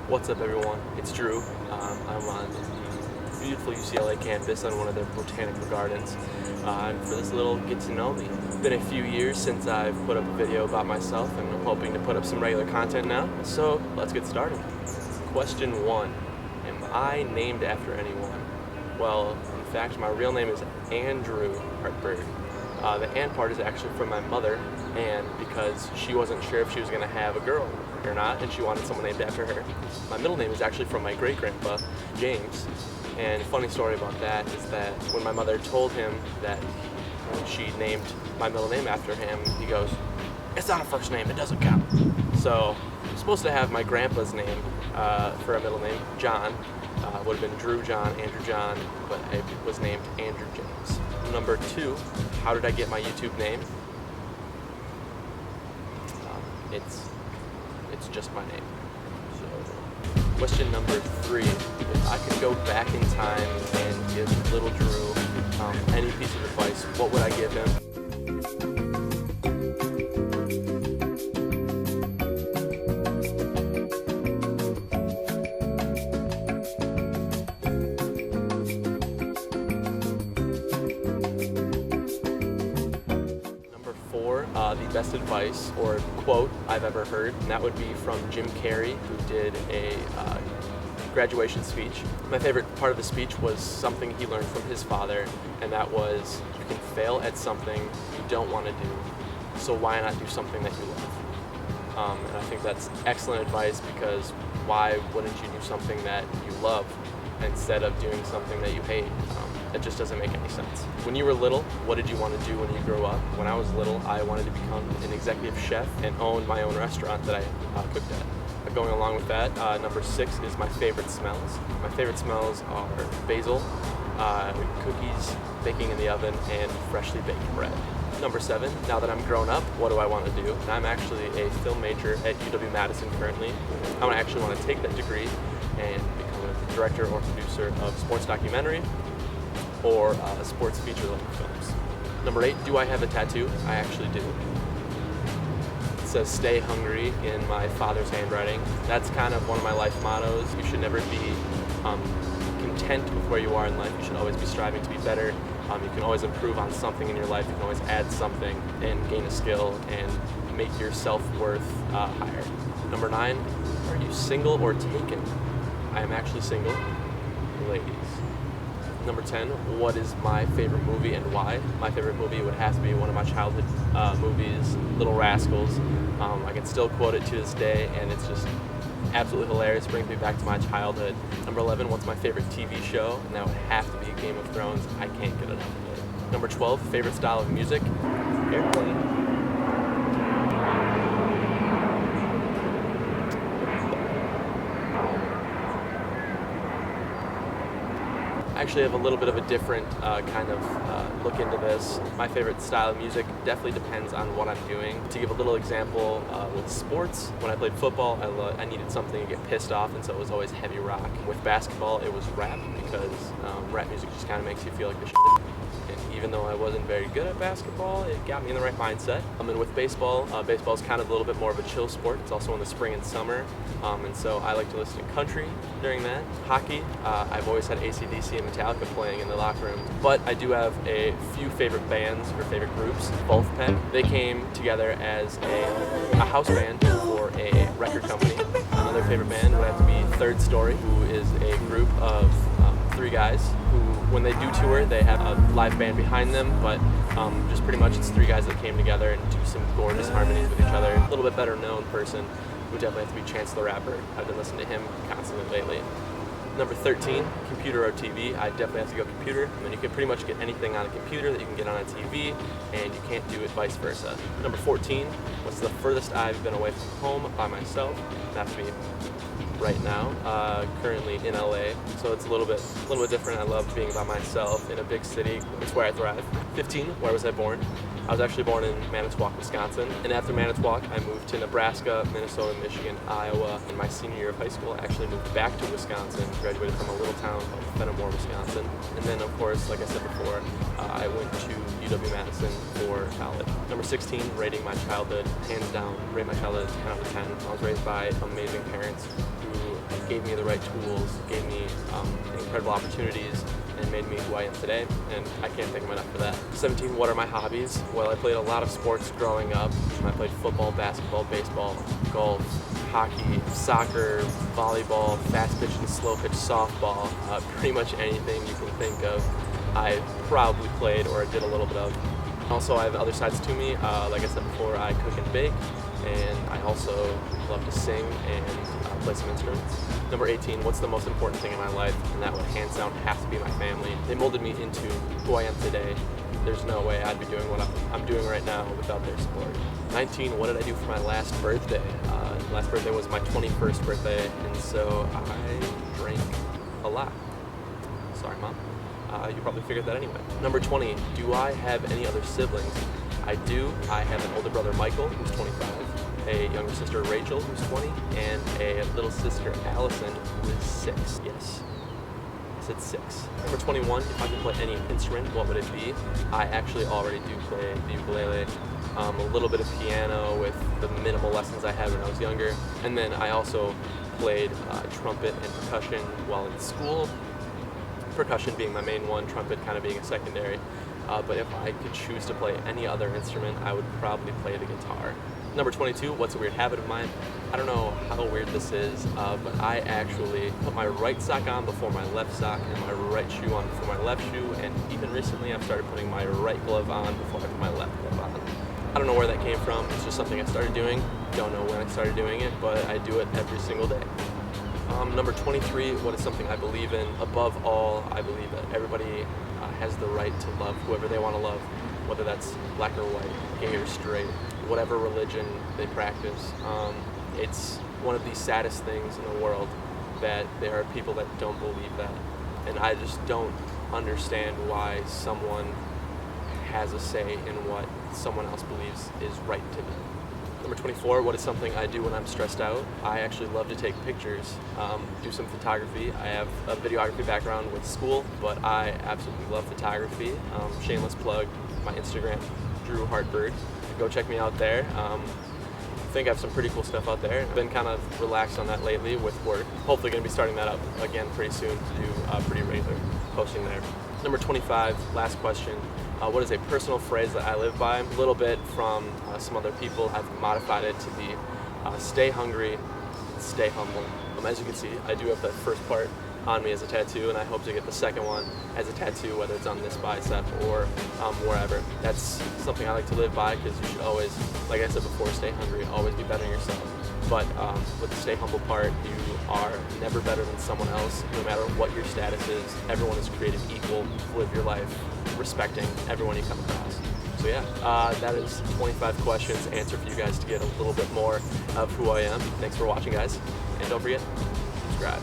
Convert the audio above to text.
What's up, everyone? It's Drew. I'm on the beautiful UCLA campus on one of their botanical gardens. And for this little get to know me. It's been a few years since I've put up a video about myself, and I'm hoping to put up some regular content now. So let's get started. Question 1. Am I named after anyone? Well, in fact, my real name is Andrew Hartberg. The Ann part is actually from my mother, and because she wasn't sure if she was going to have a girl or not, and she wanted someone named after her. My middle name is actually from my great-grandpa, James. And a funny story about that is that when my mother told him that she named my middle name after him, he goes, "It's not a first name, it doesn't count." So I'm supposed to have my grandpa's name for a middle name, John. Would have been Drew John, Andrew John, but I was named Andrew James. Number 2, how did I get my YouTube name? It's just my name. So, question number 3, if I could go back in time and give little Drew any piece of advice, what would I give him? The best advice or quote I've ever heard, and that would be from Jim Carrey, who did a graduation speech. My favorite part of the speech was something he learned from his father, and that was, you can fail at something you don't want to do, so why not do something that you love? And I think that's excellent advice, because why wouldn't you do something that you love instead of doing something that you hate? It just doesn't make any sense. When you were little, what did you want to do when you grew up? When I was little, I wanted to become an executive chef and own my own restaurant that I cooked at. Going along with that, number 6 is my favorite smells. My favorite smells are basil, cookies baking in the oven, and freshly baked bread. Number 7, now that I'm grown up, what do I want to do? I'm actually a film major at UW-Madison currently. I actually want to take that degree and become a director or producer of sports documentary or sports feature-length films. Number 8, do I have a tattoo? I actually do. It says "Stay hungry" in my father's handwriting. That's kind of one of my life mottos. You should never be content with where you are in life. You should always be striving to be better. You can always improve on something in your life. You can always add something and gain a skill and make your self-worth higher. Number 9, are you single or taken? I am actually single, ladies. Number 10, what is my favorite movie and why? My favorite movie would have to be one of my childhood movies, Little Rascals. I can still quote it to this day, and it's just absolutely hilarious. It brings me back to my childhood. Number 11, what's my favorite TV show? And that would have to be Game of Thrones. I can't get enough of it. Number 12, favorite style of music? Airplane. I actually have a little bit of a different kind of look into this. My favorite style of music definitely depends on what I'm doing. To give a little example, with sports, when I played football, I needed something to get pissed off, and so it was always heavy rock. With basketball, it was rap, because rap music just kind of makes you feel like the shit. And even though I wasn't very good at basketball, it got me in the right mindset. And with baseball, baseball is kind of a little bit more of a chill sport. It's also in the spring and summer, and so I like to listen to country during that. Hockey, I've always had AC/DC and Metallica playing in the locker room, but I do have a few favorite bands or favorite groups. Wolfpack, they came together as a house band for a record company. Another favorite band would have to be Third Story, who is a group of 3 guys who, when they do tour, they have a live band behind them, but just pretty much it's 3 guys that came together and do some gorgeous harmonies with each other. A little bit better known person would definitely have to be Chance the Rapper. I've been listening to him constantly lately. Number 13, computer or TV. I definitely have to go computer. I mean, you can pretty much get anything on a computer that you can get on a TV, and you can't do it vice versa. Number 14, what's the furthest I've been away from home by myself? That would be right now, currently in LA, so it's a little bit different. I love being by myself in a big city. It's where I thrive. 15, where was I born? I was actually born in Manitowoc, Wisconsin, and after Manitowoc, I moved to Nebraska, Minnesota, Michigan, Iowa. In my senior year of high school, I actually moved back to Wisconsin, graduated from a little town called Fenimore, Wisconsin. And then, of course, like I said before, I went to UW-Madison for college. Number 16, rating my childhood, hands down, rate my childhood 10 out of 10. I was raised by amazing parents who gave me the right tools, gave me incredible opportunities, and made me who I am today, and I can't thank him enough for that. 17, what are my hobbies? Well, I played a lot of sports growing up. I played football, basketball, baseball, golf, hockey, soccer, volleyball, fast pitch and slow pitch softball, pretty much anything you can think of I probably played or did a little bit of. Also, I have other sides to me. Like I said before, I cook and bake, and I also love to sing and play some instruments. Number 18, what's the most important thing in my life? And that would hands down have to be my family. They molded me into who I am today. There's no way I'd be doing what I'm doing right now without their support. 19, what did I do for my last birthday? Last birthday was my 21st birthday, and so I drank a lot. Sorry, Mom. You probably figured that anyway. Number 20, do I have any other siblings? I do. I have an older brother, Michael, who's 25, a younger sister, Rachel, who's 20, and a little sister, Allison, who is 6. Yes, I said 6. Number 21, if I could play any instrument, what would it be? I actually already do play the ukulele, a little bit of piano with the minimal lessons I had when I was younger, and then I also played trumpet and percussion while in school. Percussion being my main one, trumpet kind of being a secondary. But if I could choose to play any other instrument, I would probably play the guitar. Number 22, what's a weird habit of mine? I don't know how weird this is, but I actually put my right sock on before my left sock and my right shoe on before my left shoe, and even recently I've started putting my right glove on before I put my left glove on. I don't know where that came from. It's just something I started doing. Don't know when I started doing it, but I do it every single day. Number 23, what is something I believe in? Above all, I believe that everybody has the right to love whoever they want to love, whether that's black or white, gay or straight, whatever religion they practice. It's one of the saddest things in the world that there are people that don't believe that. And I just don't understand why someone has a say in what someone else believes is right to them. Number 24, what is something I do when I'm stressed out? I actually love to take pictures, do some photography. I have a videography background with school, but I absolutely love photography. Shameless plug, my Instagram, Drew Hartberg. Go check me out there. I think I have some pretty cool stuff out there. I've been kind of relaxed on that lately with work. Hopefully going to be starting that up again pretty soon to do pretty regular posting there. Number 25, last question. What is a personal phrase that I live by? A little bit from some other people. I've modified it to be stay hungry, stay humble. As you can see, I do have that first part on me as a tattoo, and I hope to get the second one as a tattoo, whether it's on this bicep or wherever. That's something I like to live by, because you should always, like I said before, stay hungry, always be bettering yourself. But with the stay humble part, you are never better than someone else, no matter what your status is. Everyone is created equal. Live your life respecting everyone you come across. So yeah, that is 25 questions answered for you guys to get a little bit more of who I am. Thanks for watching, guys. And don't forget, subscribe.